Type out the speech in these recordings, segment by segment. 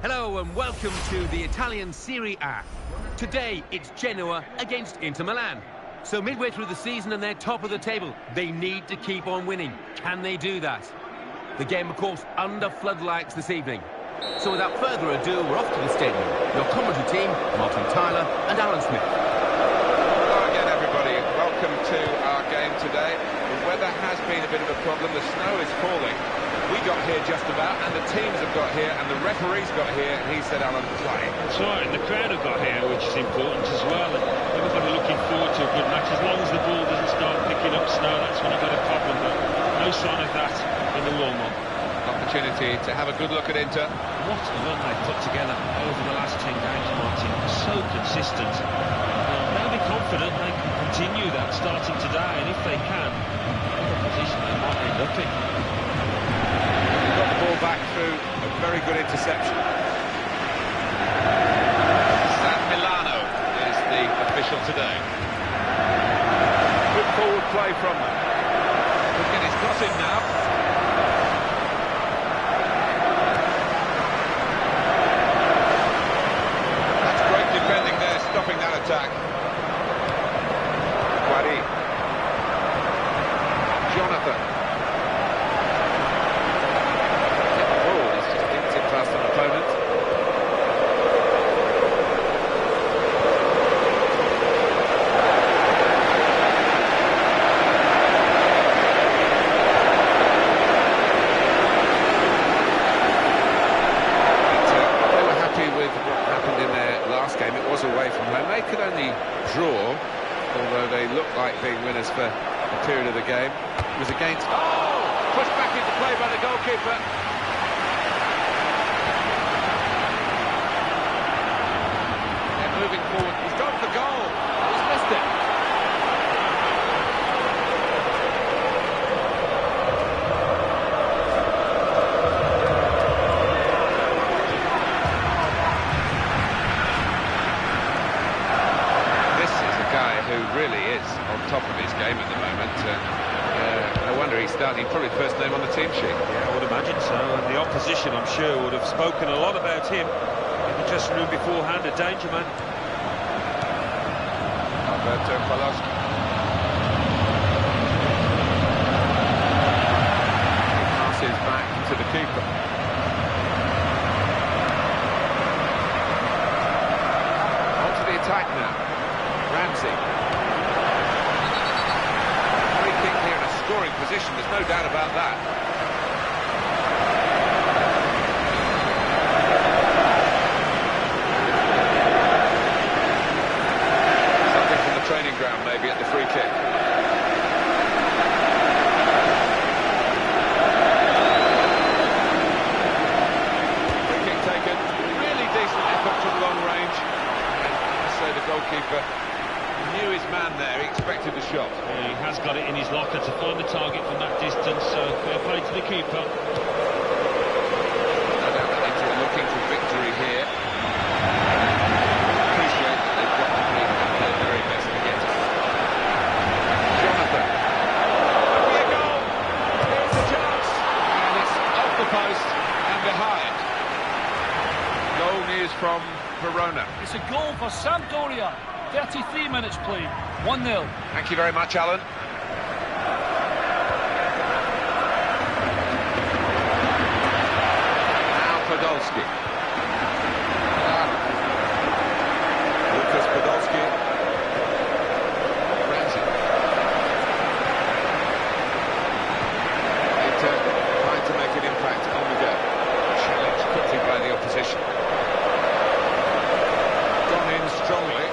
Hello and welcome to the Italian Serie A. Today it's Genoa against Inter Milan. So midway through the season and they're top of the table. They need to keep on winning. Can they do that? The game, of course, under floodlights this evening. So without further ado, we're off to the stadium. Your commentary team, Martin Tyler and Alan Smith. Hello again, everybody. Welcome to our game today. The weather has been a bit of a problem. The snow is falling. We got here just about, and the teams have got here, and the referee's got here, and he said, Alan, play. That's right, and the crowd have got here, which is important as well. And everybody looking forward to a good match. As long as the ball doesn't start picking up snow, that's when you've got a problem. But no sign of that in the warm-up. Opportunity to have a good look at Inter. What a run they've put together over the last 10 games, Martin. So consistent. They'll be confident they can continue that starting today, and if they can, what a position they might end up in. Got the ball back through a very good interception. San Milano is the official today. Good forward play from them. Look at his crossing now. That's great defending there, stopping that attack. Guari. Jonathan. Away from home. They could only draw, although they looked like being winners for a period of the game. It was against... Oh! Pushed back into play by the goalkeeper. They're moving forward. He's gone for goal. He's missed it. Who really is on top of his game at the moment. No wonder he's starting, probably first name on the team sheet. Yeah, I would imagine so. And the opposition, I'm sure, would have spoken a lot about him in the dressing room beforehand. A danger man. Alberto Paloschi. Passes back to the keeper. On to the attack now. Ramsey. Free kick here in a scoring position, there's no doubt about that. Something from the training ground maybe at the free kick. Free kick taken, really decent effort from long range. And so the goalkeeper knew his man there, he expected the shot. Yeah, he has got it in his locker to find the target from that distance, so fair play to the keeper. No doubt that Inter are looking for victory here. Appreciate that they've got to bring their very best to get it. Jonathan. That'll be a goal! Here's the chance! And it's off the post and behind. Goal news from Verona. It's a goal for Sampdoria. 33 minutes played, 1-0. Thank you very much, Alan. Now Podolski. Lucas Podolski. Ramsey. Inter trying to make an impact on the go. Challenged quickly by the opposition. Gone in strongly.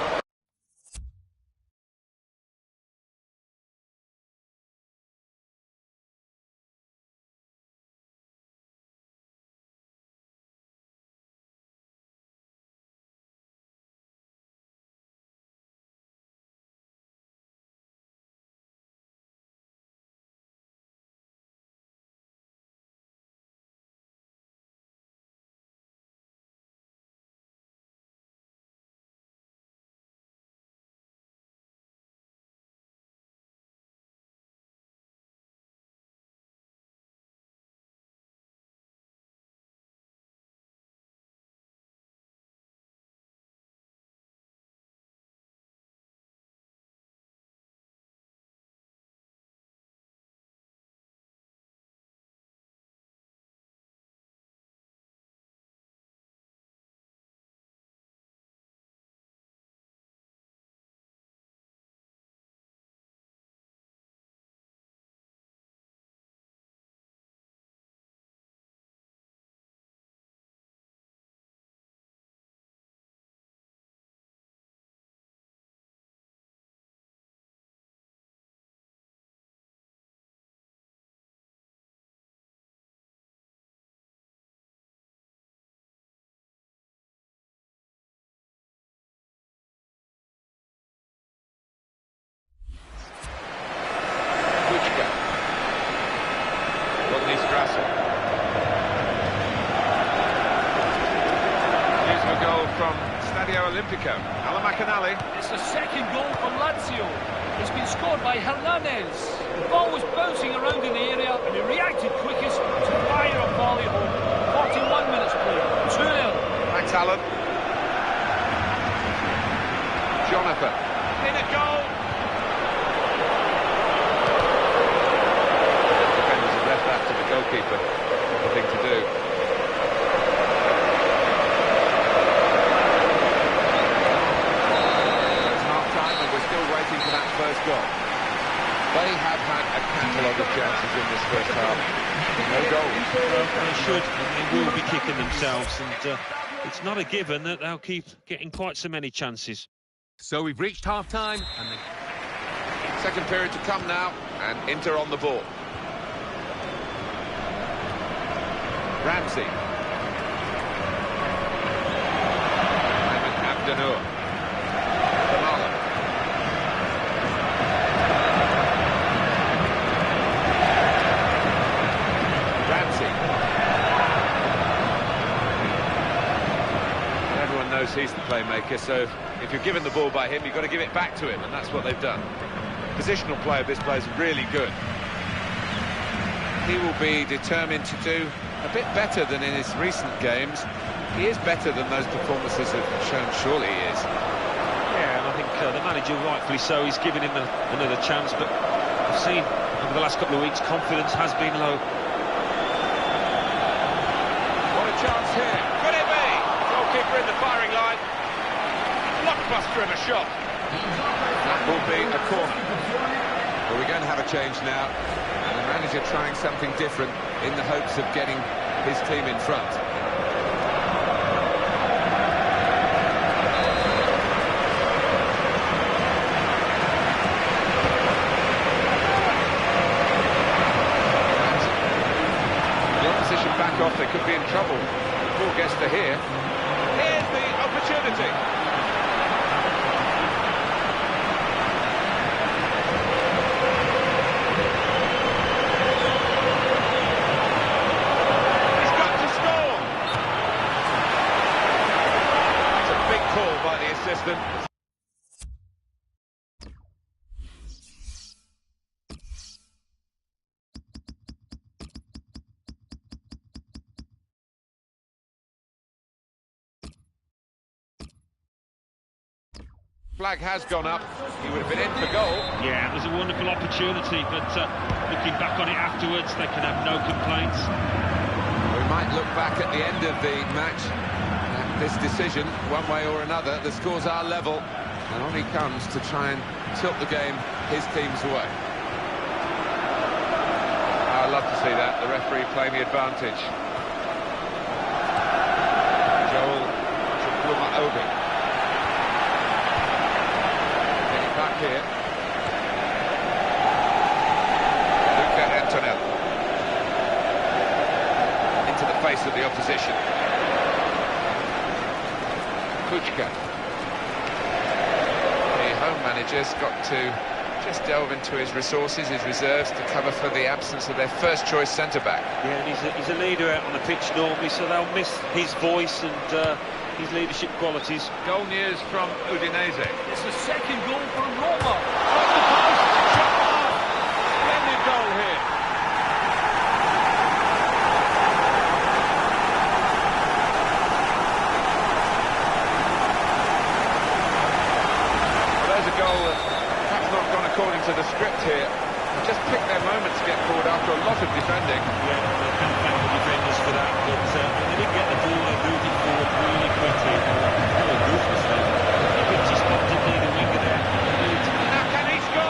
from Stadio Olimpico. aleXan. It's the second goal for Lazio. It's been scored by Hernandez. The ball was bouncing around in the area and he reacted quickest to fire a volley home. 41 minutes played, 2-0. Thanks, Alan. Jonathan. In at goal. Defenders have left that to the goalkeeper. The thing to do. It's half-time and we're still waiting for that first goal. They have had a catalogue of chances in this first half. No goals. Well, they should, and they will be kicking themselves, and it's not a given that they'll keep getting quite so many chances. So we've reached half-time, and Second period to come now, and Inter on the ball. Ramsey. Abdenur. Kamala. Ramsey. Everyone knows he's the playmaker, so if you're given the ball by him, you've got to give it back to him, and that's what they've done. Positional play of this player is really good. He will be determined to do a bit better than in his recent games. He is better than those performances have shown, surely he is. Yeah, and I think the manager, rightfully so, he's giving him another chance, but I've seen over the last couple of weeks confidence has been low. What a chance here. Could it be? Goalkeeper in the firing line. Blockbuster of a shot. That will be a corner. Well, we're going to have a change now. And the manager trying something different in the hopes of getting his team in front. The opposition back off, they could be in trouble. The ball gets to here. Here's the opportunity. By the assistant. Flag has gone up. He would have been in for goal. Yeah, it was a wonderful opportunity, but looking back on it afterwards, they can have no complaints. We might look back at the end of the match. This decision, one way or another, the scores are level, and on he comes to try and tilt the game his team's way. I'd love to see that, the referee playing the advantage. Joel Chukwuma-Obi. Get it back here. Luca Antonelli. Into the face of the opposition. Kuchka. The home manager's got to just delve into his resources, his reserves, to cover for the absence of their first-choice centre-back. Yeah, and he's a leader out on the pitch normally, so they'll miss his voice and his leadership qualities. Goal news from Udinese. It's the second goal for Roma. Off the post, shot off. Splendid goal here. Goal that perhaps not gone according to the script here. They just picked their moment to get forward after a lot of defending. Yeah, they can thank the defenders for that, but when they didn't get the ball, they moved it forward really quickly. Oh, good mistake. He picked his spot, didn't he, the winger there? Now can he score?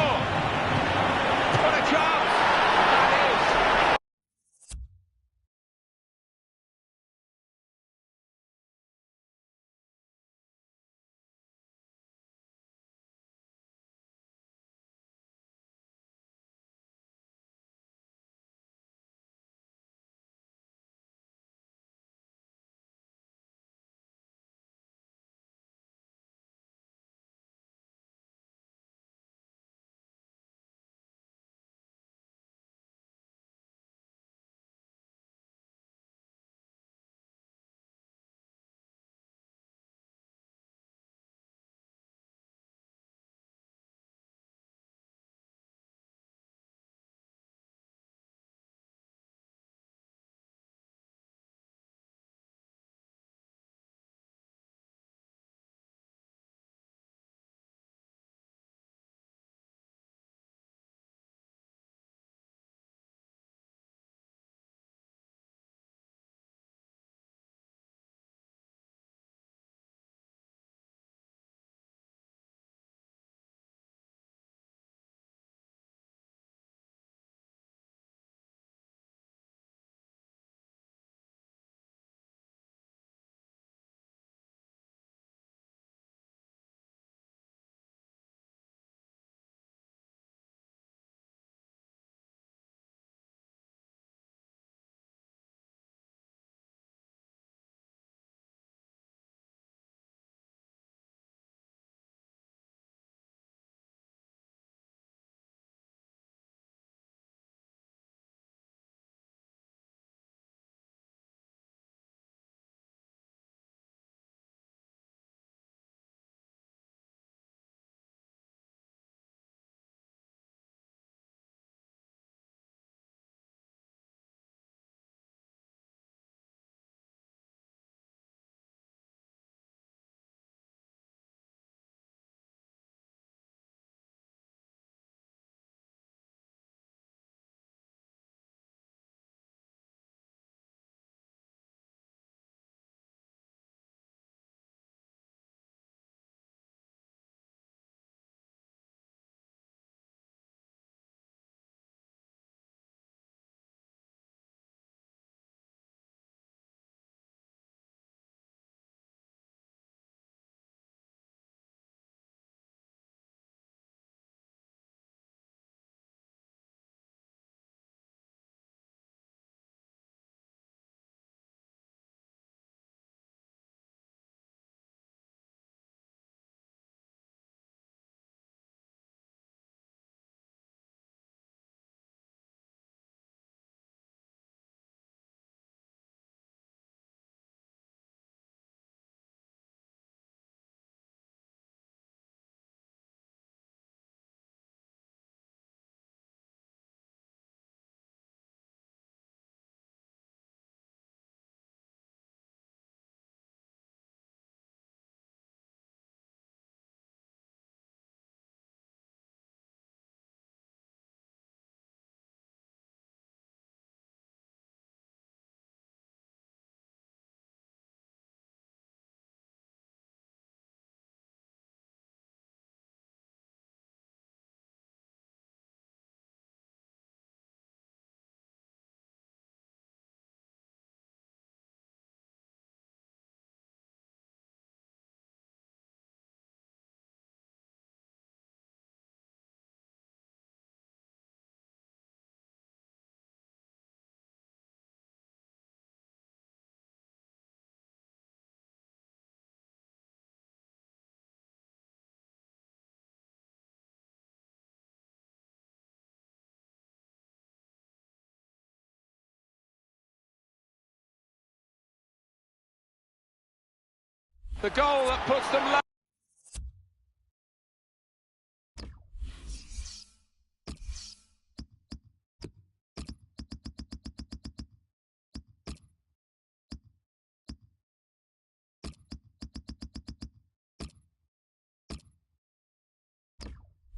The goal that puts them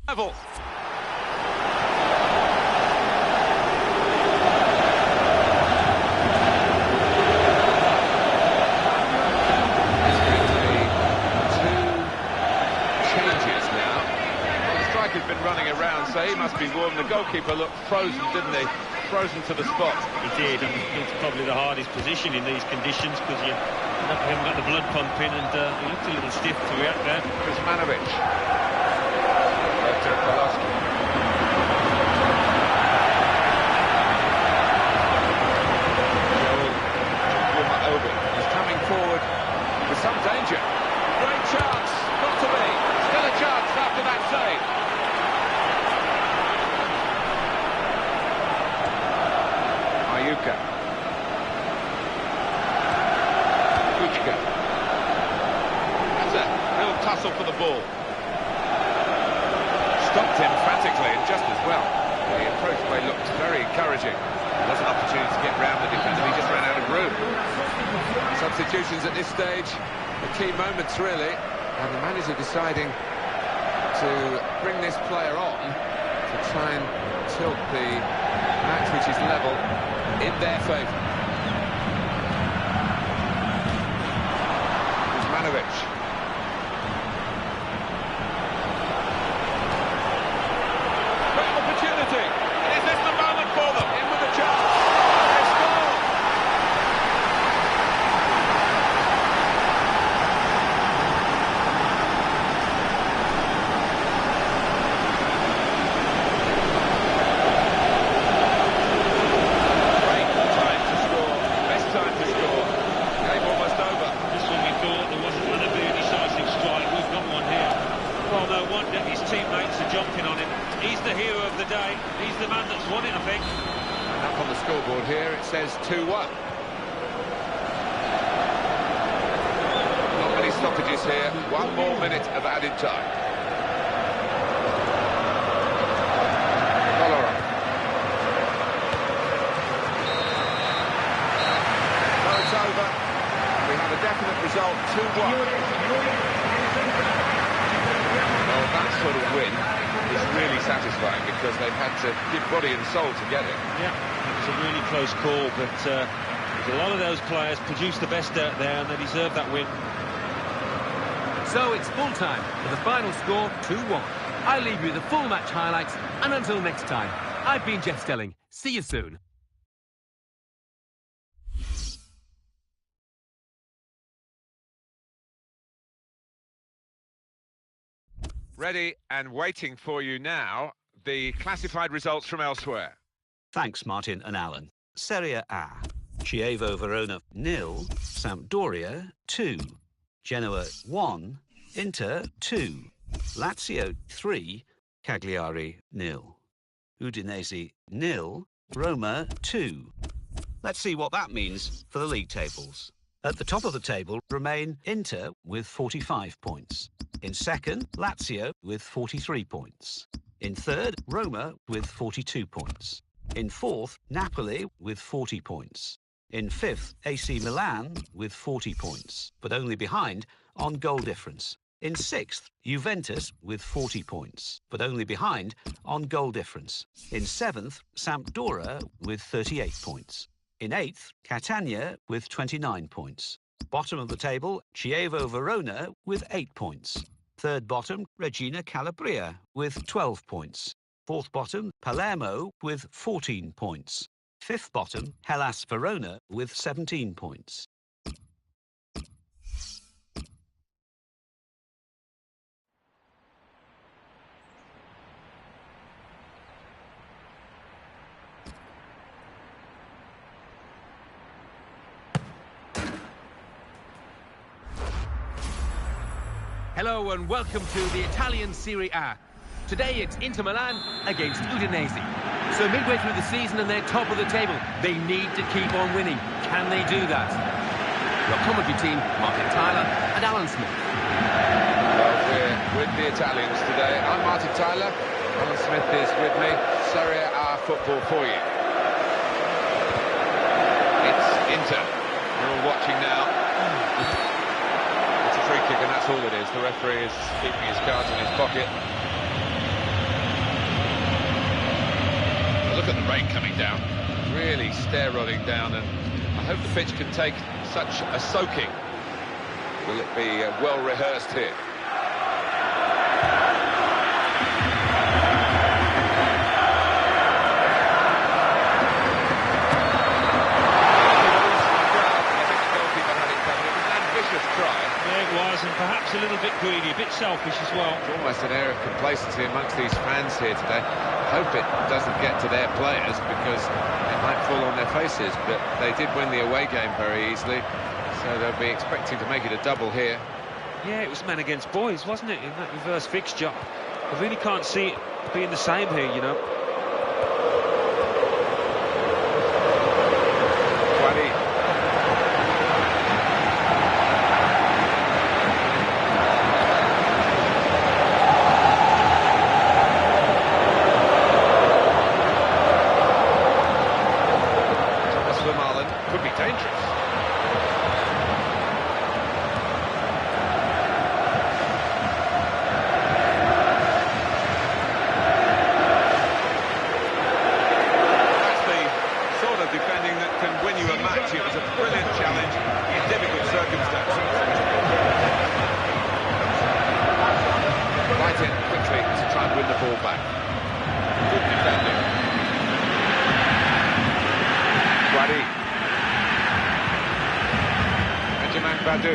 level. Has been running around, so he must be warm. The goalkeeper looked frozen, didn't he? Frozen to the spot. He did, and it's probably the hardest position in these conditions because you haven't got the blood pumping, and he looked a little stiff to react there. Kuzmanovic. Victor Poloski. Is coming forward with some danger. Great chance, not to be. Still a chance after that save. Ayuka. Kuchka. That's a real tussle for the ball. Stopped emphatically and just as well. The approach play looked very encouraging. There was an opportunity to get round the defender, he just ran out of room. Substitutions at this stage, the key moments really, and the manager deciding to bring this player on to try and tilt the match, which is level, in their favour. Kuzmanovic. Great opportunity. Is this the moment for them? In with a chance. They score. He's the man that's won it, I think. And up on the scoreboard here, it says 2-1. Not many stoppages here. 1 more minute of added time. Kolarov. So it's over. We have a definite result, 2-1. Well, that sort of win is really satisfying because they've had to give body and soul to get it. Yeah, it was a really close call, but a lot of those players produced the best out there and they deserve that win. So it's full time with the final score 2-1. I leave you the full match highlights, and until next time, I've been Jeff Stelling. See you soon. Ready and waiting for you now, the classified results from elsewhere. Thanks, Martin and Alan. Serie A. Chievo Verona 0, Sampdoria 2, Genoa 1, Inter 2, Lazio 3, Cagliari 0, Udinese 0, Roma 2. Let's see what that means for the league tables. At the top of the table remain Inter with 45 points. In second, Lazio with 43 points. In third, Roma with 42 points. In fourth, Napoli with 40 points. In fifth, AC Milan with 40 points, but only behind on goal difference. In sixth, Juventus with 40 points, but only behind on goal difference. In seventh, Sampdoria with 38 points. In eighth, Catania with 29 points. Bottom of the table, Chievo Verona with 8 points. Third bottom, Reggina Calabria with 12 points. Fourth bottom, Palermo with 14 points. Fifth bottom, Hellas Verona with 17 points. Hello and welcome to the Italian Serie A. Today it's Inter Milan against Udinese. So midway through the season and they're top of the table, they need to keep on winning. Can they do that? Your commentary team, Martin Tyler and Alan Smith. Well, we're with the Italians today. I'm Martin Tyler. Alan Smith is with me. Serie A football for you. It's Inter. We're all watching now. It's a free kick and that's all it is. The referee is keeping his cards in his pocket. Look at the rain coming down. Really stair-rodding down, and I hope the pitch can take such a soaking. Will it be well rehearsed here? And perhaps a little bit greedy, a bit selfish as well. It's almost an air of complacency amongst these fans here today. I hope it doesn't get to their players because it might fall on their faces, but they did win the away game very easily, so they'll be expecting to make it a double here. Yeah, it was men against boys, wasn't it, in that reverse fixture? I really can't see it being the same here, you know. Could be dangerous. That's the sort of defending that can win you a match. It was a brilliant challenge in difficult circumstances. Right in quickly to try and win the ball back. Good defending. Guadi. Badu.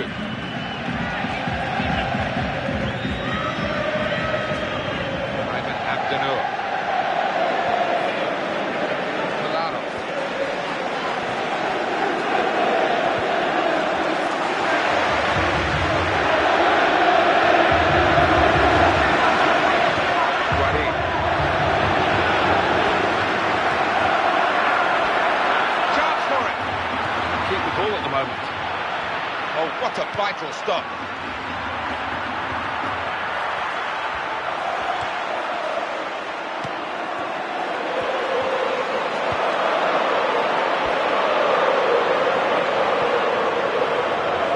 Ivan Abdenur. Milano. Guadi. Chance for it. Keep the ball at the moment. Oh, what a vital stop.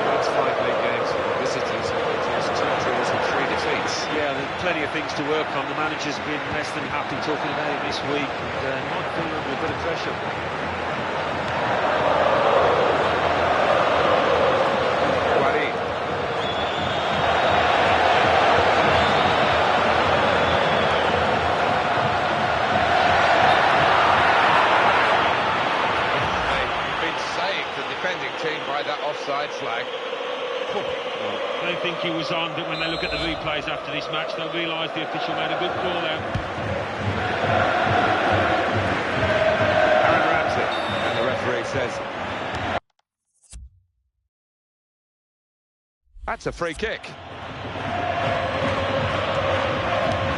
That's 5 league games for the visitors. Just 2 draws and 3 defeats. Yeah, there's plenty of things to work on. The manager's been less than happy talking about it this week, and might feel under a bit of pressure. Team by that offside flag. They think he was on, but when they look at the replays after this match, they'll realise the official made a good call there. Aaron Ramsey, and the referee says that's a free kick.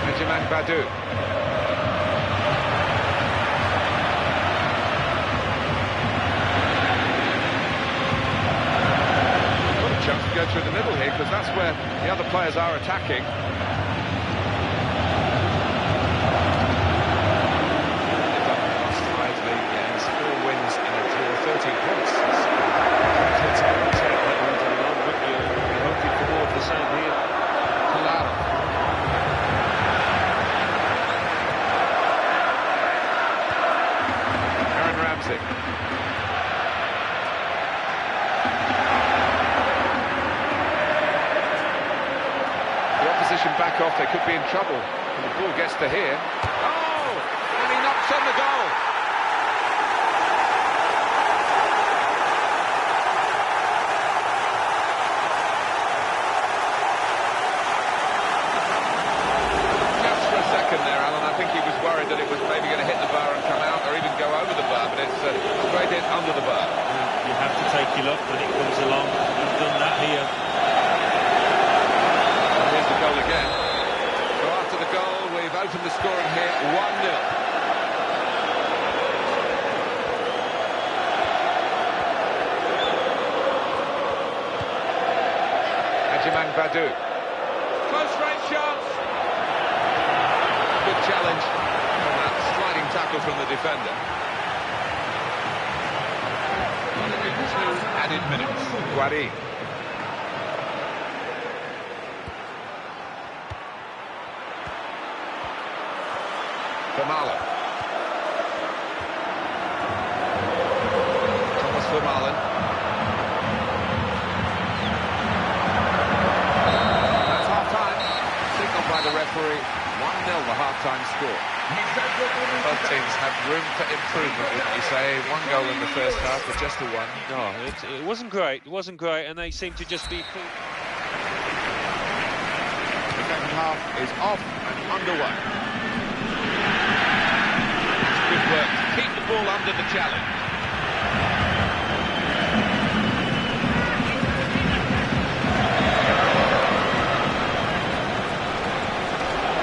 Benjamin Badu. Chance to go through the middle here because that's where the other players are attacking. Last 5 league games, 4 wins and a draw, 13 points. It's going to take that all day long, wouldn't you? You're hoping for more of the same here. Milano. Aaron Ramsey. Back off, they could be in trouble. And the ball gets to here. Oh! And he knocks on the goal. Just for a second there, Alan, I think he was worried that it was maybe going to hit the bar and come out, or even go over the bar, but it's straight in under the bar. You have to take your luck when it comes along. You've done that here. Goal again. So after the goal, we've opened the scoring here, 1-0. Close range chance. Good challenge. And that sliding tackle from the defender. Two added minutes. Guari. Vermaelen. Thomas Vermaelen. That's half-time. Signalled by the referee. 1-0 the half-time score. Both teams have room for improvement, wouldn't you say? One goal in the first half, but just the one. No, it wasn't great. It wasn't great, and they seem to just be... The second half is off and underway. Good work to keep the ball under the challenge.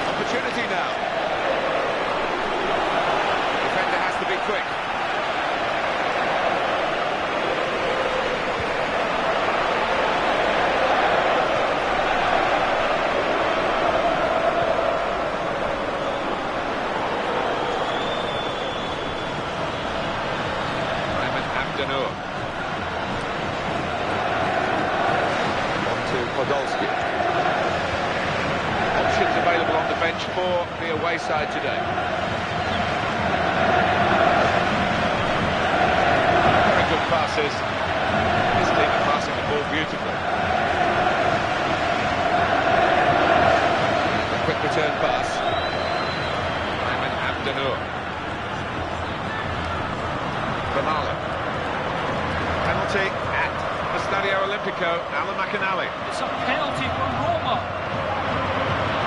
Opportunity now. Defender has to be quick. Options available on the bench for the away side today. Very good passes. This team are passing the ball beautifully. A quick return pass. Ayman Abdenour. Vermaelen. Penalty at Stadio Olimpico, Alan McAnally. It's a penalty for Roma.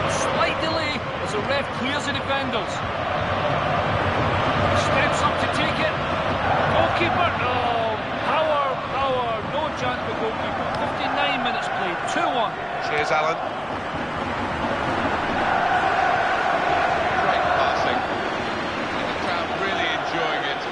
A slight delay as the ref clears the defenders. Steps up to take it. Goalkeeper, power, no chance for goalkeeper. 59 minutes played, 2-1. Cheers, Alan. Great passing. And the crowd really enjoying it.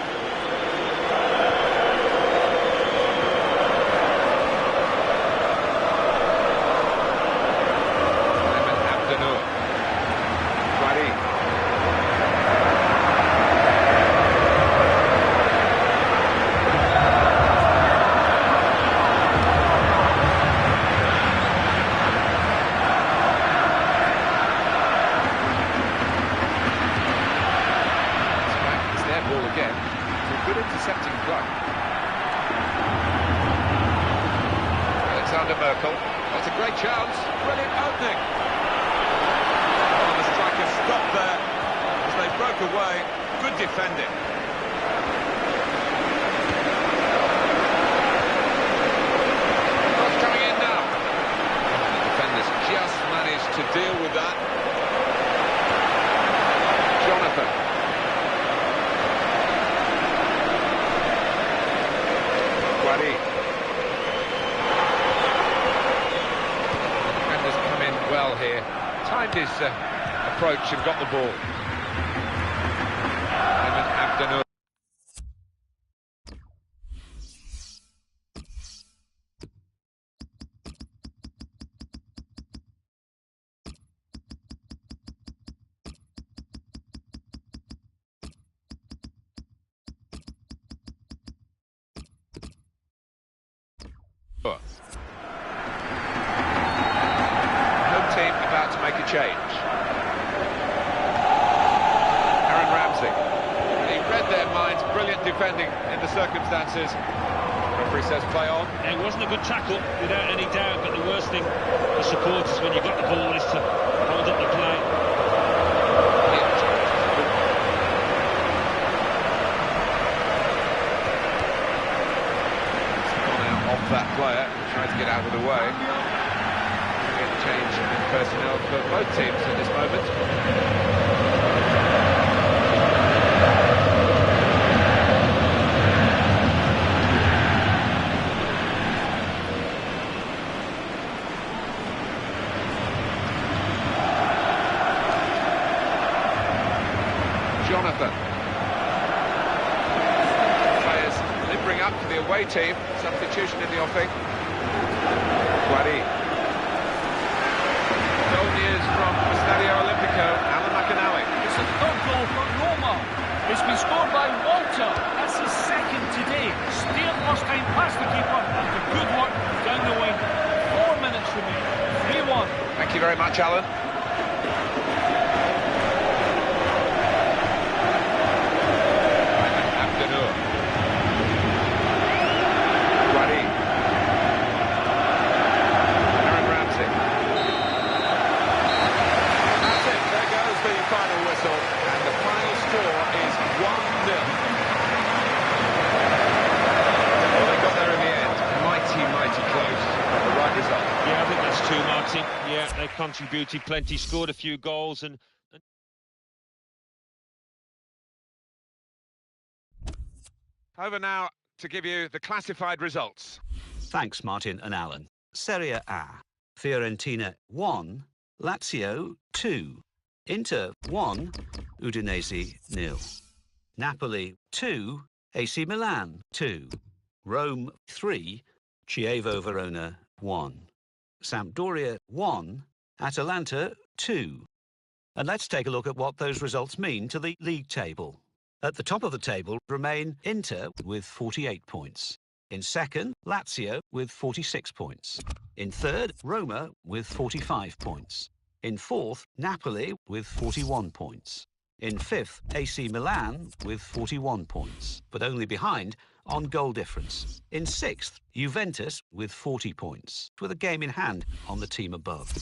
That's a great chance. Brilliant opening. Oh, the striker stopped there as they broke away. Good defending. Cross coming in now. The defenders just managed to deal with that. Jonathan. Guari. Well here, timed his approach and got the ball. Ayman Abdenour. About to make a change. Aaron Ramsey. He read their minds. Brilliant defending in the circumstances. Referee says play on. It wasn't a good tackle, without any doubt, but the worst thing for supporters when you've got the ball is to hold up the play. It's gone out off that player. Trying to get out of the way. Change in personnel for both teams at this moment. Jonathan. Players limbering up for the away team. Substitution in the offing. Guari. is from Stadio Olimpico, Alan McAnally. It's a third goal for Roma. It's been scored by Walter. That's his second today. Steered first time past the keeper after good work down the wing. 4 minutes remaining. 3-1. Thank you very much, Alan. Yeah, they contributed plenty, scored a few goals and... Over now to give you the classified results. Thanks, Martin and Alan. Serie A. Fiorentina 1, Lazio 2, Inter 1, Udinese 0. Napoli 2, AC Milan 2, Rome 3, Chievo Verona 1. Sampdoria 1, Atalanta 2. And let's take a look at what those results mean to the league table. At the top of the table remain Inter with 48 points. In second, Lazio with 46 points. In third, Roma with 45 points. In fourth, Napoli with 41 points. In fifth, AC Milan with 41 points, but only behind on goal difference. In sixth, Juventus with 40 points, with a game in hand on the team above.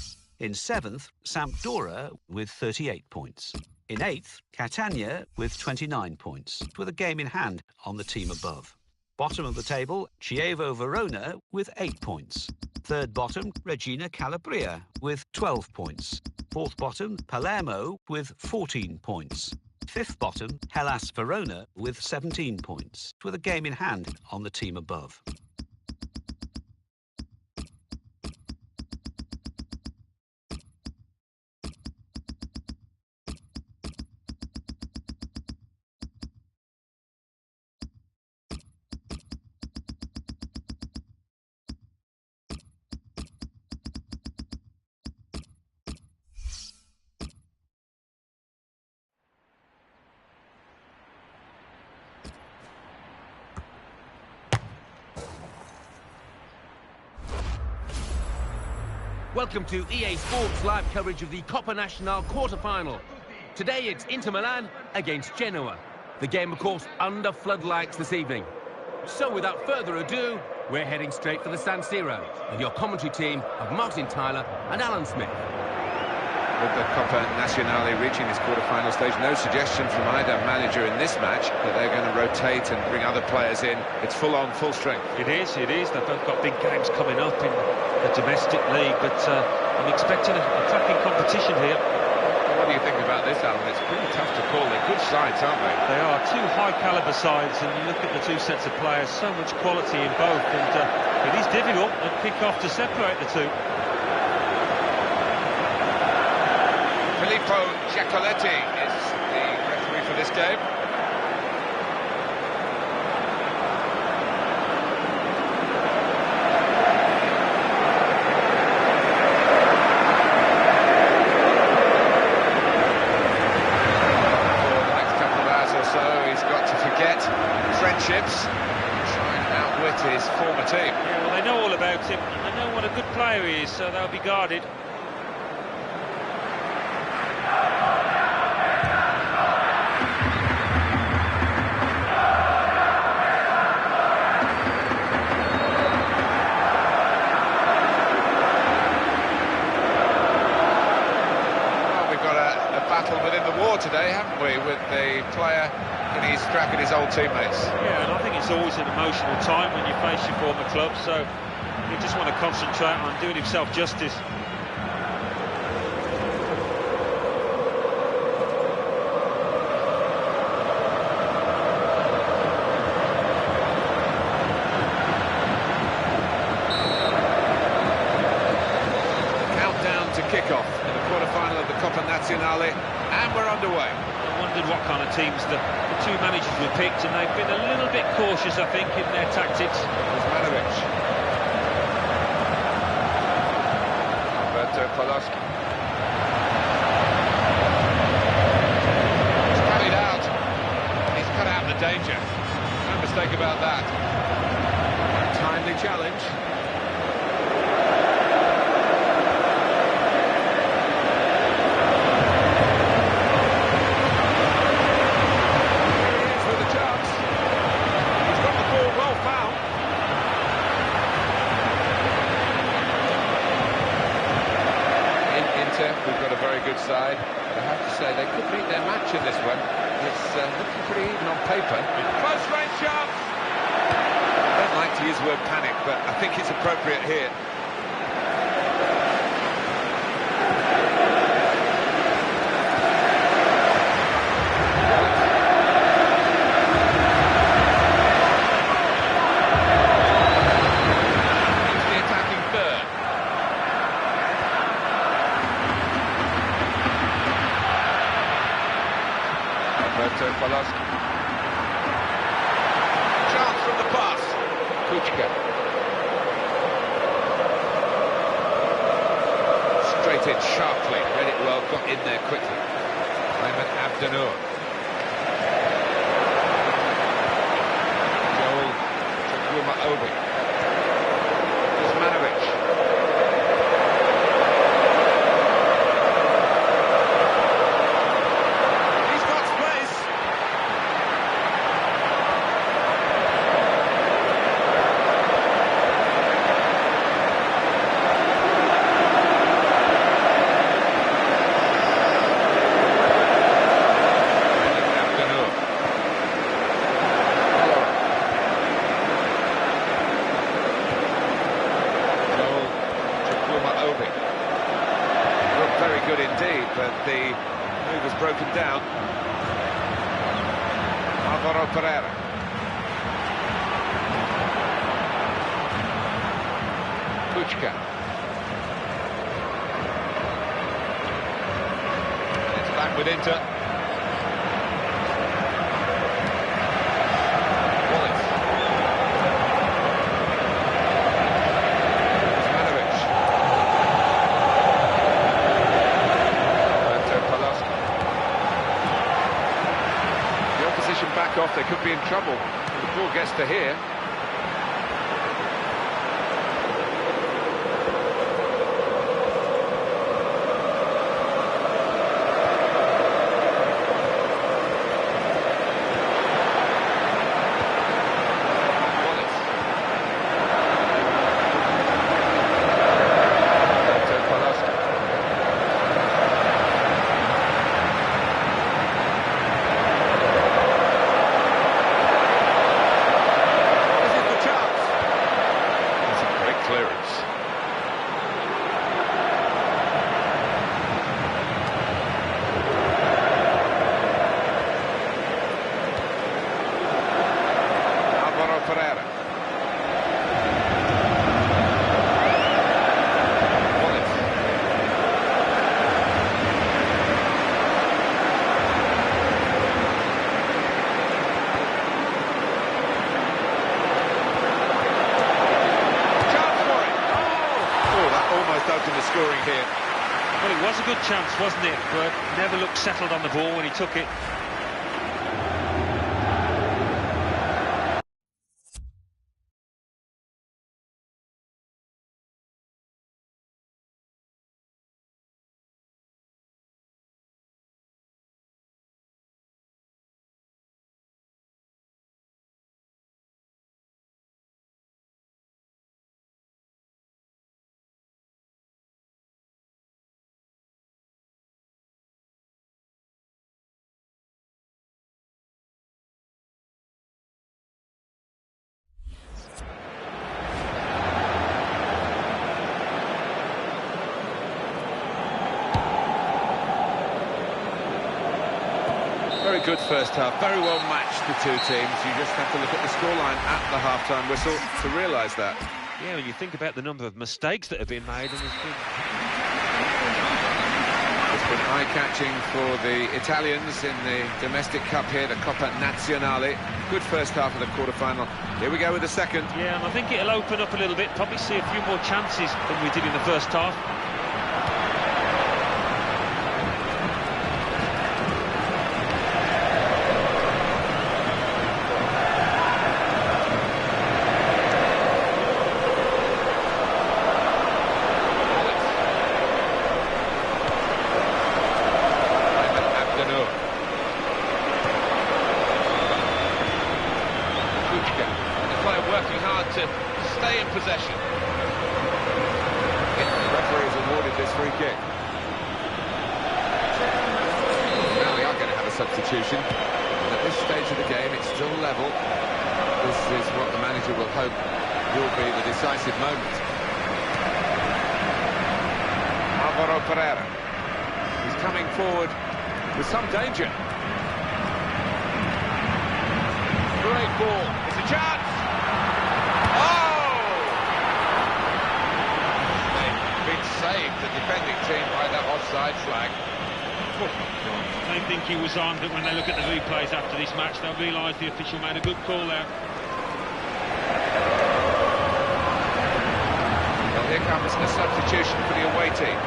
In seventh, Sampdoria with 38 points. In eighth, Catania with 29 points, with a game in hand on the team above. Bottom of the table, Chievo Verona with 8 points. Third bottom, Reggina Calabria with 12 points. Fourth bottom, Palermo with 14 points. Fifth bottom, Hellas Verona with 17 points, with a game in hand on the team above. Welcome to EA Sports live coverage of the Coppa Nacional quarter-final. Today it's Inter Milan against Genoa. The game, of course, under floodlights this evening. So without further ado, we're heading straight for the San Siro with your commentary team of Martin Tyler and Alan Smith. With the Coppa Nacional reaching this quarter-final stage, no suggestion from either manager in this match that they're going to rotate and bring other players in. It's full-on, full strength. It is. They've both got big games coming up in the domestic league, but I'm expecting a cracking competition here. What do you think about this, Alan? It's pretty tough to call. They're good sides, aren't they? They are two high-caliber sides, and you look at the two sets of players, so much quality in both, and it is difficult at kick-off to separate the two. Filippo Giacoletti is the referee for this game. For the next couple of hours or so, he's got to forget friendships and try and outwit his former team. Yeah, well, they know all about him, and they know what a good player he is, so they'll be guarded. Today, haven't we, with the player in his scrap at his old teammates. Yeah, and I think it's always an emotional time when you face your former club, so you just want to concentrate on doing himself justice. Countdown to kick-off in the quarter-final of the Coppa Nazionale. And we're underway. I wondered what kind of teams the two managers were picked, and they've been a little bit cautious, I think, in their tactics. Osmanovic. Alberto Poloski. about that. Timely challenge. Here he is with a chance. He's got the ball well found. In Inter, we've got a very good side. I have to say, they could beat their match in this one. It's looking pretty even on paper. Close range chance! I don't like to use the word panic, but I think it's appropriate here. He's the attacking third. Alberto Paloschi. Chance from the pass. Kuchka. Straight in sharply, read it well, got in there quickly. Ayman Abdennour. Joel Chukwuma-Obi. Osmanovic. He's got space. Abdennour. Joel Chukwuma-Obi. Looked very good indeed, but the move was broken down. Alvaro Pereira. Kuchka. It's back with Inter. Wallace. Osmanovic. Alberto Paloschi. The opposition back off, they could be in trouble. The ball gets to here. Wallace. Alberto Paloschi. This is the chance. That's a great clearance. Alvaro Pereira. Wallace. Chance for it. Oh, that almost opened the scoring here. Well, it was a good chance, wasn't it? But never looked settled on the ball when he took it. Very good first half, very well matched, the two teams. You just have to look at the scoreline at the half-time whistle to realise that. Yeah, when you think about the number of mistakes that have been made, and there's been... It's been eye-catching for the Italians in the domestic cup here, the Coppa Nazionale. Good first half of the quarter-final. Here we go with the second. Yeah, and I think it'll open up a little bit, probably see a few more chances than we did in the first half. possession. The referee has awarded this free kick. Now we are going to have a substitution. And at this stage of the game, it's still level. This is what the manager will hope will be the decisive moment. Alvaro Pereira. He's coming forward with some danger. Great ball. It's a chance. Oh! They've been saved, the defending team, by that offside flag. They think he was on, but when they look at the replays after this match, they'll realise the official made a good call there. Well, here comes a substitution for the away team.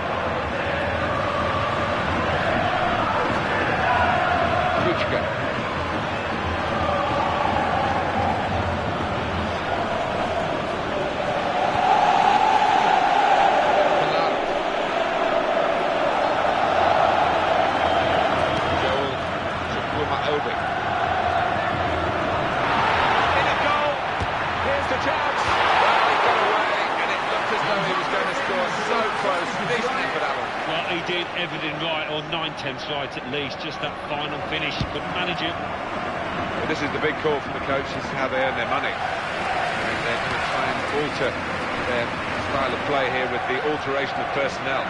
Everything right, or 9/10 right at least, just that final finish, couldn't manage it. Well, this is the big call from the coach, this is how they earn their money. And they're going to try and alter their style of play here with the alteration of personnel.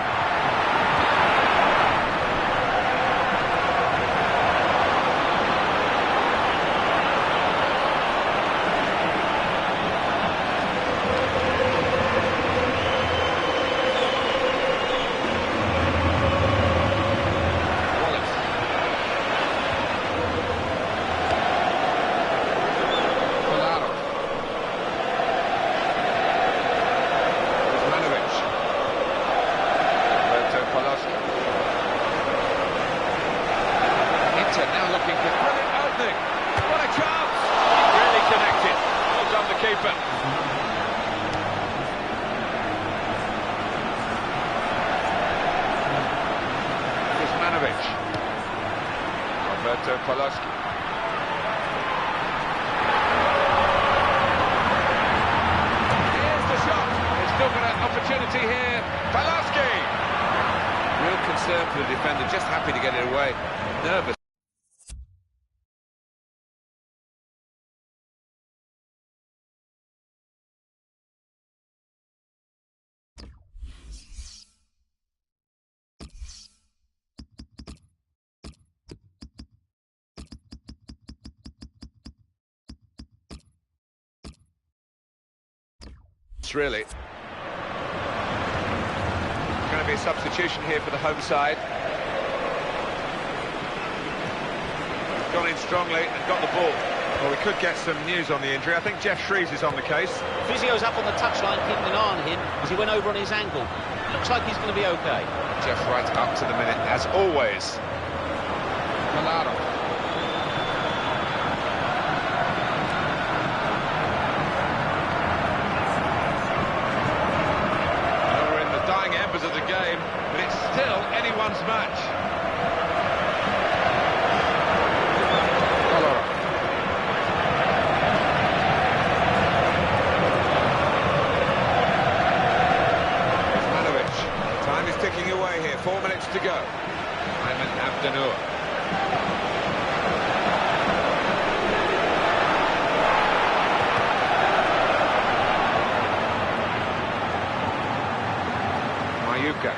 Here's the shot. They've still got an opportunity here. Pulaski! Real concern for the defender, just happy to get it away. Nervous. Really. Going to be a substitution here for the home side. Gone in strongly and got the ball. Well, we could get some news on the injury. I think Jeff Shreves is on the case. Physio's up on the touchline keeping an eye on him as he went over on his ankle. Looks like he's going to be okay. Jeff right up to the minute, as always. Malaro. Of the game, but it's still anyone's match. Manovic. Time is ticking away here. 4 minutes to go. Ayman Abdenour. Mayuka.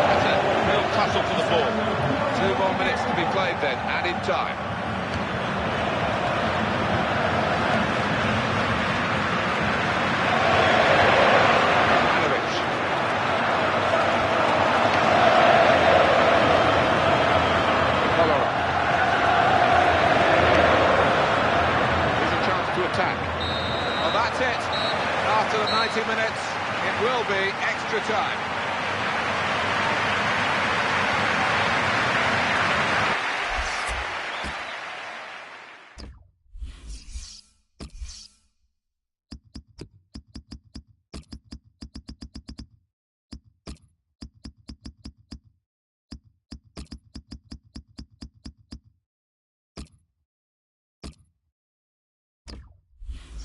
That's a real tussle for the ball. 2 more minutes to be played then, added time. Manovic. Kolarov. Here's a chance to attack. Well, that's it. After the 90 minutes, it will be extra time.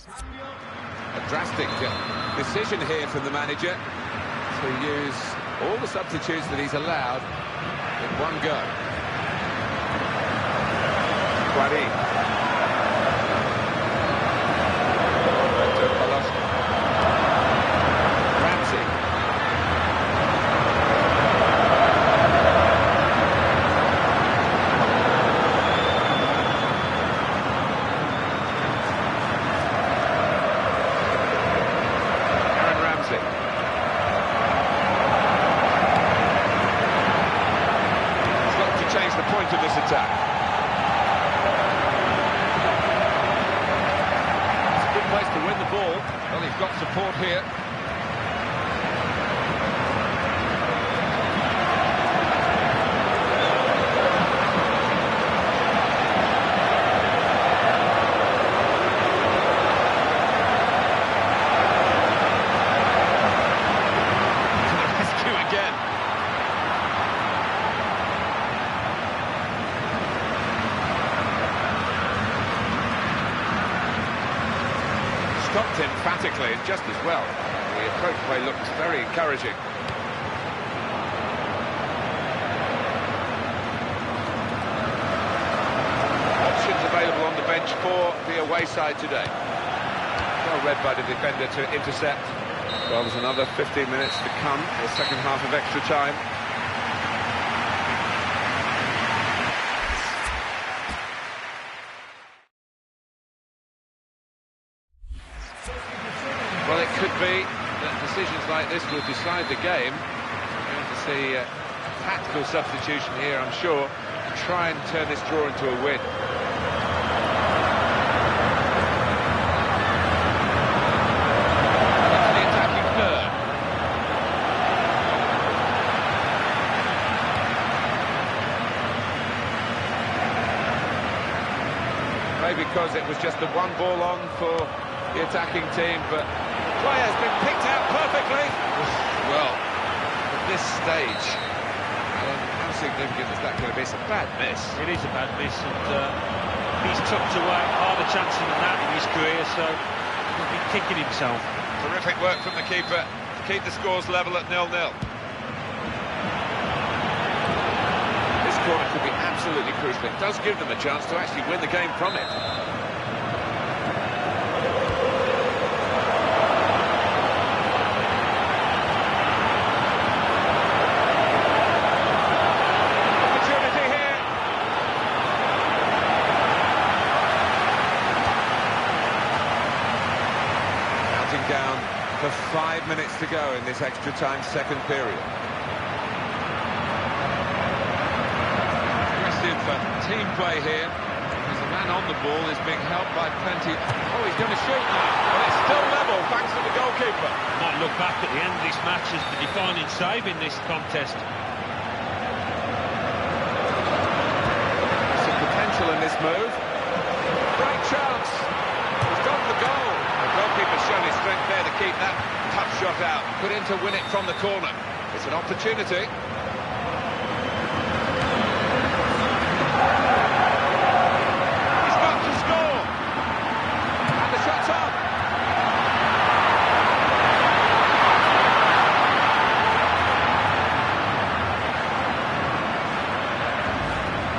A drastic decision here from the manager to use all the substitutes that he's allowed in one go. Ramsey. Point of this attack. It's a good place to win the ball. Well, he's got support here. To the rescue again. Stopped emphatically and just as well. The approach play looks very encouraging. Options available on the bench for the away side today. Well read by the defender to intercept. Well, there's another 15 minutes to come for the second half of extra time. Well, it could be that decisions like this will decide the game. We're going to see a tactical substitution here, I'm sure, to try and turn this draw into a win. Into the attacking third. Maybe because it was just the one ball on for the attacking team, but play has been picked out perfectly. Well, at this stage, how significant is that going to be? It's a bad miss. It is a bad miss, and he's tucked away harder chances than that in his career, so he'll be kicking himself. Terrific work from the keeper to keep the scores level at 0-0. This corner could be absolutely crucial. It does give them a chance to actually win the game from it. Down for 5 minutes to go in this extra time second period. Aggressive team play here as the man on the ball is being helped by plenty. Oh, he's going to shoot now, but it's still level thanks to the goalkeeper. Might look back at the end of this match as the defining save in this contest. Some potential in this move. Great chance. He's got the goal. The goalkeeper's shown his strength there to keep that tough shot out. Put in to win it from the corner. It's an opportunity. He's got to score. And the shot's on.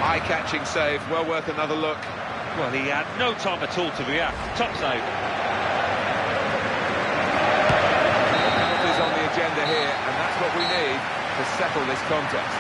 Eye-catching save. Well worth another look. Well, he had no time at all to react. Top save. Penalties on the agenda here, and that's what we need to settle this contest.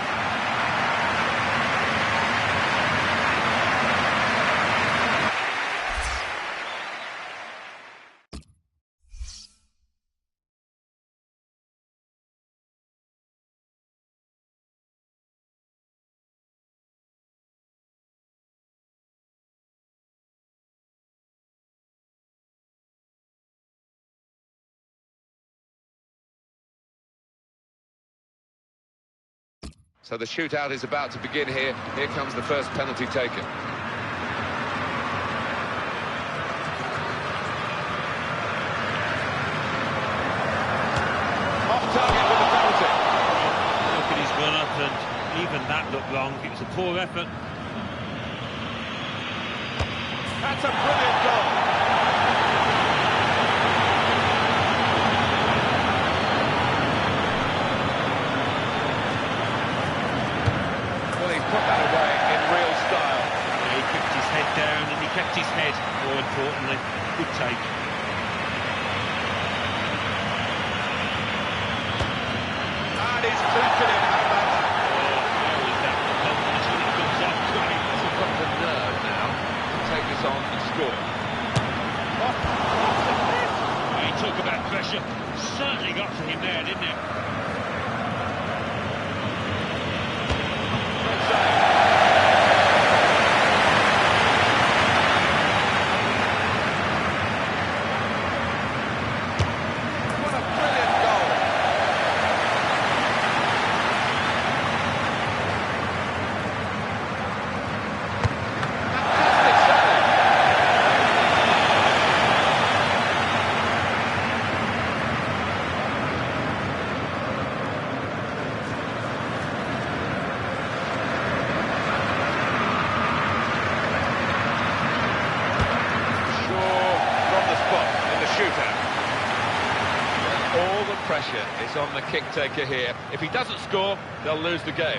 So the shootout is about to begin here. Here comes the first penalty taken. Off target with the penalty. Look at his run-up, and even that looked long. It was a poor effort. That's a brilliant goal. Good take. And he's clinking it home. There is that confidence when it comes off. Great. He's got the nerve now to take this on and score. He talk about pressure. Certainly got to him there, didn't it? Great save. What a brilliant goal. Fantastic save. Sure, from the spot in the shootout. All the pressure is on the kick taker here. If he doesn't score, they'll lose the game.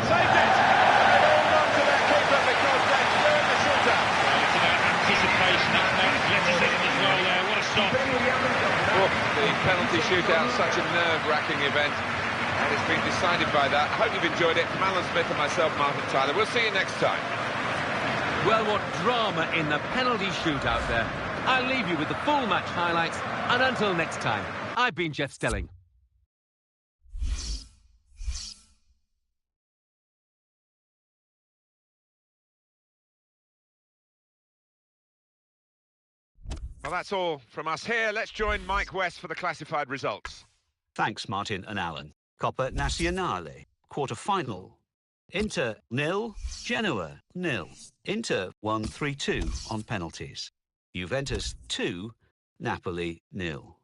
Saved it! They've all gone to their keeper because they're through in the shootout. Well, it's about anticipation, that's about athleticism as well there. What a stop. Oh, the penalty shootout, such a nerve-wracking event. And it's been decided by that. I hope you've enjoyed it. From Alan Smith and myself, Martin Tyler. We'll see you next time. Well, what drama in the penalty shootout there. I'll leave you with the full match highlights, and until next time, I've been Jeff Stelling. Well, that's all from us here. Let's join Mike West for the classified results. Thanks, Martin and Alan. Coppa Nazionale, quarter-final. Inter 0, Genoa 0. Inter 1-3-2 on penalties. Juventus 2, Napoli 0.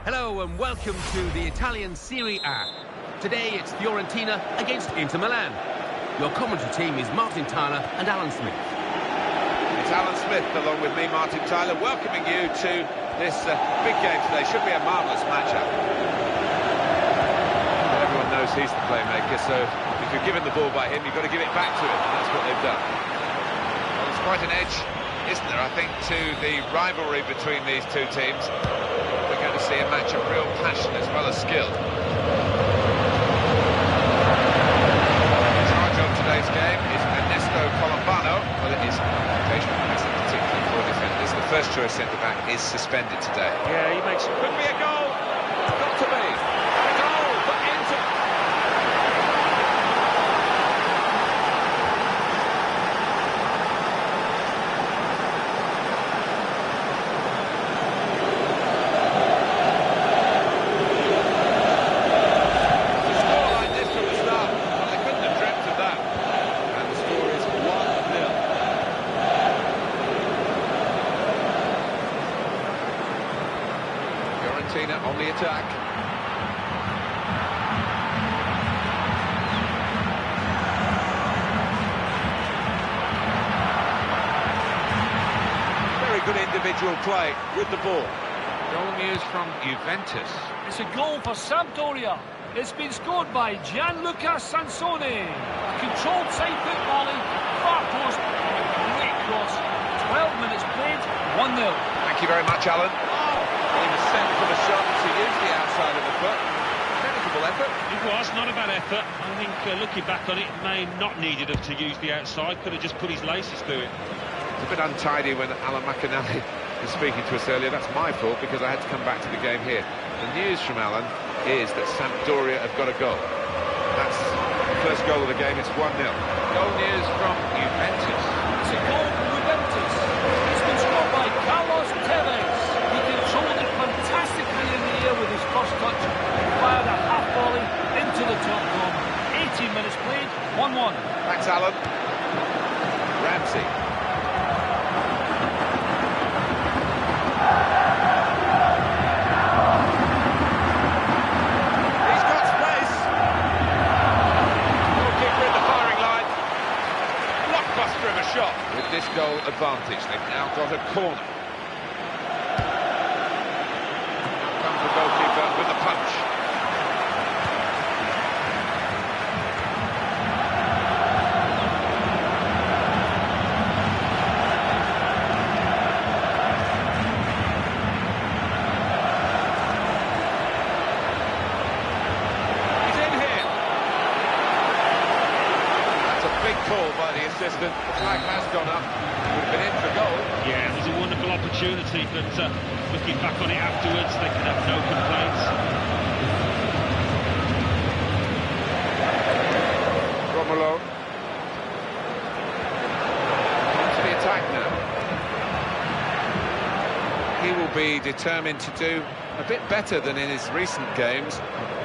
Hello and welcome to the Italian Serie A. Today it's Fiorentina against Inter Milan. Your commentary team is Martin Tyler and Alan Smith. It's Alan Smith, along with me, Martin Tyler, welcoming you to this big game today. Should be a marvellous matchup. Everyone knows he's the playmaker, so if you're given the ball by him, you've got to give it back to him, and that's what they've done. Well, there's quite an edge, isn't there, I think, to the rivalry between these two teams. We're going to see a match of real passion as well as skill. In charge of today's game is Ernesto Colombano. Well, it is occasional passing, particularly for defenders. The first choice centre-back is suspended today. Yeah, he makes it. Could be a goal. Got to be. A goal for Inter. On the attack. individual play with the ball. Goal news from Juventus. It's a goal for Sampdoria. It's been scored by Gianluca Sansone. A controlled side-foot volley, far post, and a great cross. 12 minutes played, 1-0. Thank you very much, Alan. He was sent for the shot to use the outside of the foot. Technical effort. It was not a bad effort. I think looking back on it, may not needed him to use the outside. Could have just put his laces through it. It's a bit untidy when Alan McAnally was speaking to us earlier. That's my fault because I had to come back to the game here. The news from Alan is that Sampdoria have got a goal. That's the first goal of the game. It's 1-0. Goal news from Juventus. It's a goal for Juventus. It's been scored by Carlos Tevez. He controlled it fantastically in the air with his first touch and fired a half volley into the top corner. 18 minutes played, 1-1. Thanks, Alan. Ramsey. He's got space. Goalkeeper in the firing line. Blockbuster of a shot. With this goal advantage, they've now got a corner. Comes the goalkeeper with the punch. He's in here. That's a big call by the assistant. The flag has gone up. Would have been in for goal. Yeah, it was a wonderful opportunity, but looking back on it afterwards, they can have no complaints. Romolo. To the attack now. He will be determined to do a bit better than in his recent games.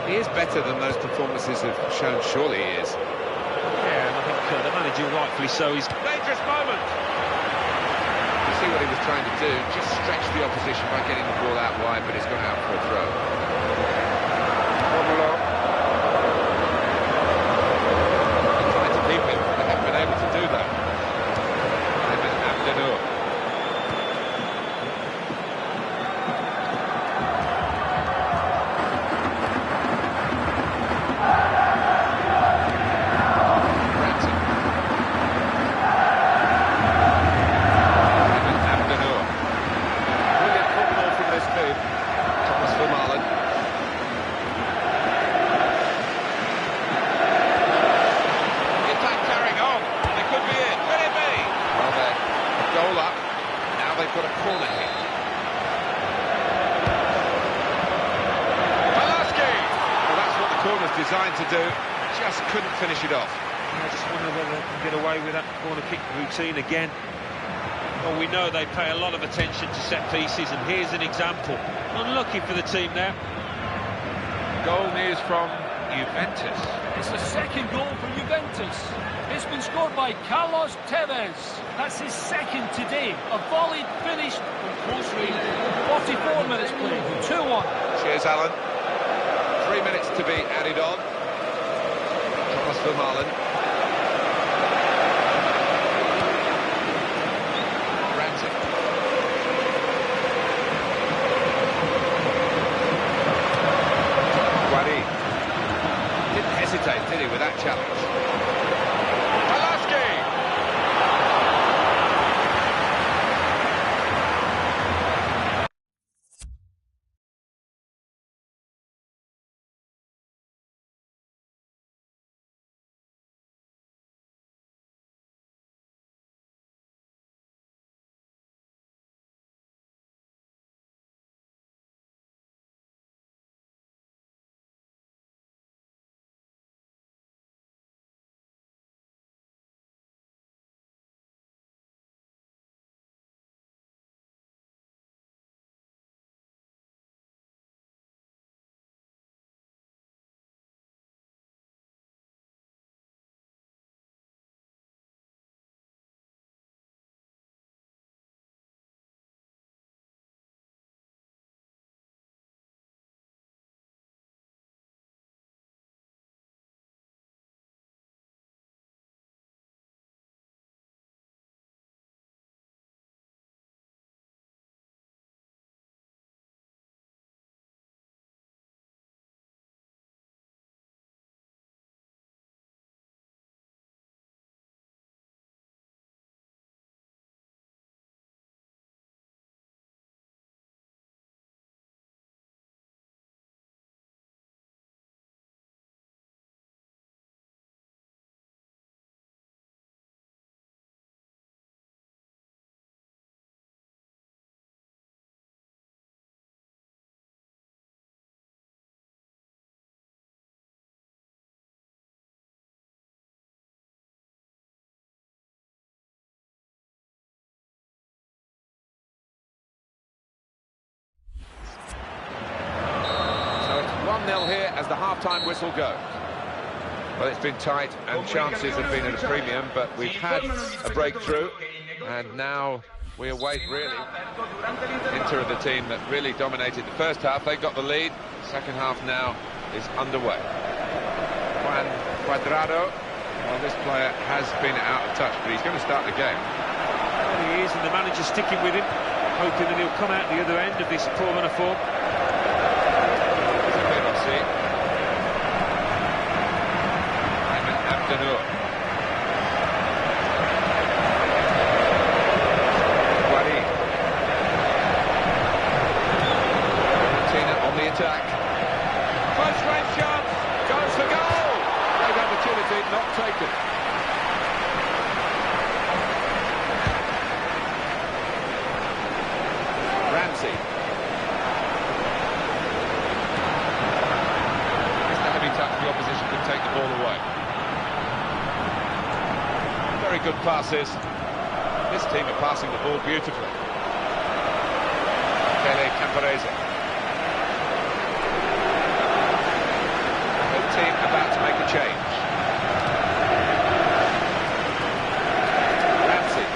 He is better than those performances have shown, surely he is. Yeah, and I think the manager, rightfully so, is... Dangerous moment! You see what he was trying to do, just stretch the opposition by getting the ball out wide, but he's gone out for a throw. Romolo. They tried to keep him, they haven't been able to do that. Abdenur. They've got a corner here. Velasquez! Well, that's what the corner's designed to do. Just couldn't finish it off. I just wonder whether they can get away with that corner kick routine again. Well, we know they pay a lot of attention to set pieces, and here's an example. Unlucky for the team there. Goal news from Juventus. It's the second goal for Juventus. It's been scored by Carlos Tevez. That's his second today. A volley finished from close range. 44 minutes played, 2-1. Cheers, Alan. 3 minutes to be added on. Thomas Vermaelen. Ramsey. Guadi. Didn't hesitate, did he, with that challenge? the half-time whistle goes. Well, it's been tight and chances have been at a premium, but we've had a breakthrough, and now we await, really. Inter are the team that really dominated the first half. They got the lead. Second half now is underway. Juan Cuadrado. Well, this player has been out of touch, but he's going to start the game. Well, he is, and the manager's sticking with him, hoping that he'll come out the other end of this poor run of form. On the attack. Close range chance. Goes for goal. Great opportunity, not taken. Ramsey. Just a heavy touch, the opposition could take the ball away. Very good passes. This team are passing the ball beautifully. Pele Camparese. The team about to make a change. Ramsey.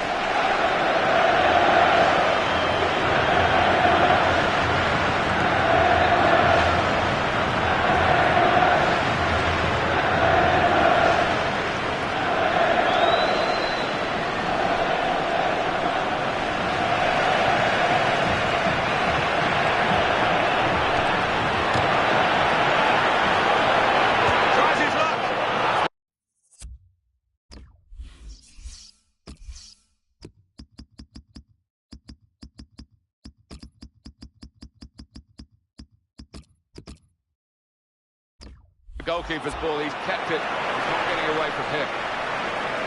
Goalkeeper's ball, he's kept it, he's not getting away from him.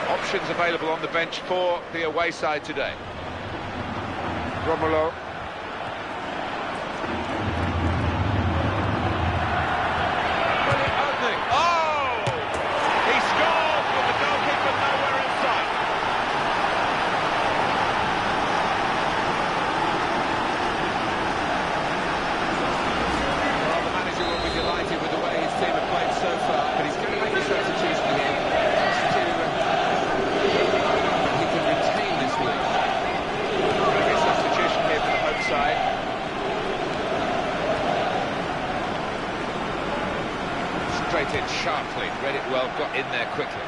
Options available on the bench for the away side today. Romulo. Brilliant opening. Oh! He scored with the goalkeeper nowhere in sight. Well, the manager will be delighted with the way his team have played so far, but he's going to make a substitution here just to he can retain this lead. Make a substitution here for the home side. Straight in sharply, read it well, got in there quickly.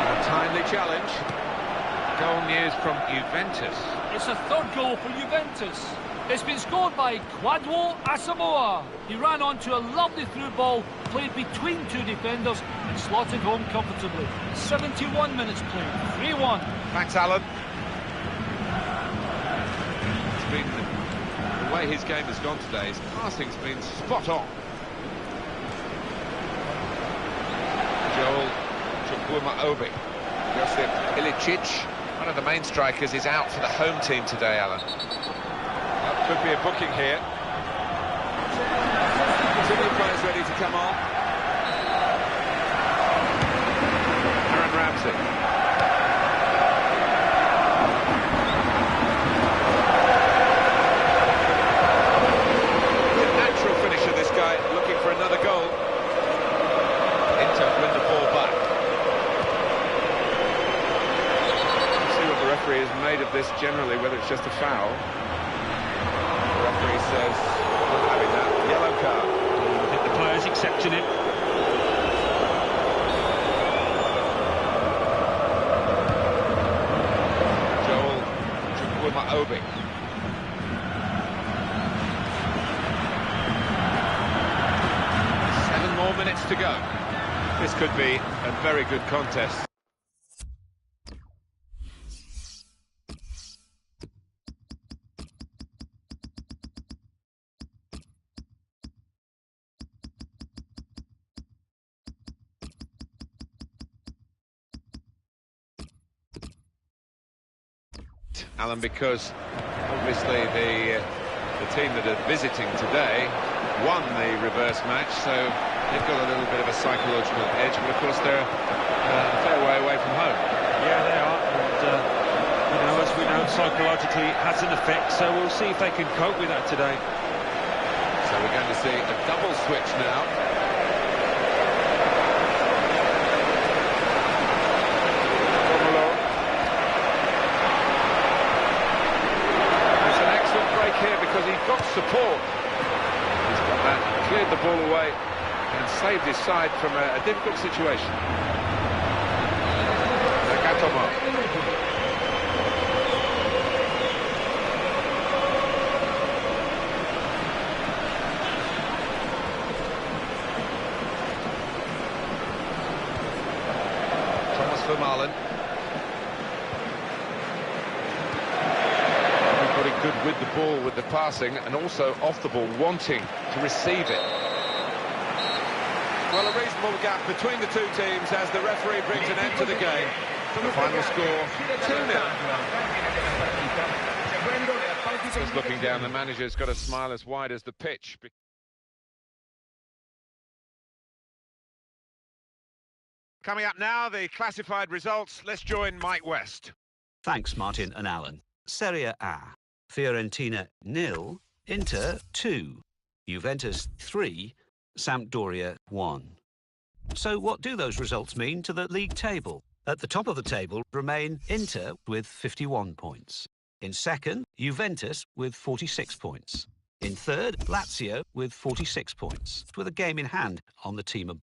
A timely challenge. Goal news from Juventus. It's a third goal for Juventus. It's been scored by Kwadwo Asamoah. He ran onto a lovely through ball, played between two defenders and slotted home comfortably. 71 minutes played, 3-1. Thanks, Alan. It's been the way his game has gone today. His passing's been spot on. Joel Chukwuma-Obi. Josip Ilicic, one of the main strikers, is out for the home team today, Alan. Could be a booking here. Two new players ready to come on. Aaron Ramsey. The natural finisher, this guy, looking for another goal. Inter win the ball back. Let's see what the referee has made of this generally, whether it's just a foul. The referee says not having that yellow card. I think the player's accepting it. Joel Chukwuma-Obi. Seven more minutes to go. This could be a very good contest. Alan, because obviously the team that are visiting today won the reverse match, so they've got a little bit of a psychological edge, but of course they're a fair way away from home. Yeah, they are, and you know, as we know, psychologically it has an effect, so we'll see if they can cope with that today. we're going to see a double switch now. It's an excellent break here because he got support. He's got that, cleared the ball away and saved his side from a difficult situation. Marlon. Everybody good with the ball, with the passing, and also off the ball, wanting to receive it. Well, a reasonable gap between the two teams as the referee brings an end to the game. The final score, 2-0. Just looking down, the manager's got a smile as wide as the pitch. Coming up now, the classified results. Let's join Mike West. Thanks, Martin and Alan. Serie A. Fiorentina 0, Inter 2, Juventus 3, Sampdoria 1. So what do those results mean to the league table? At the top of the table remain Inter with 51 points. In second, Juventus with 46 points. In third, Lazio with 46 points, with a game in hand on the team above.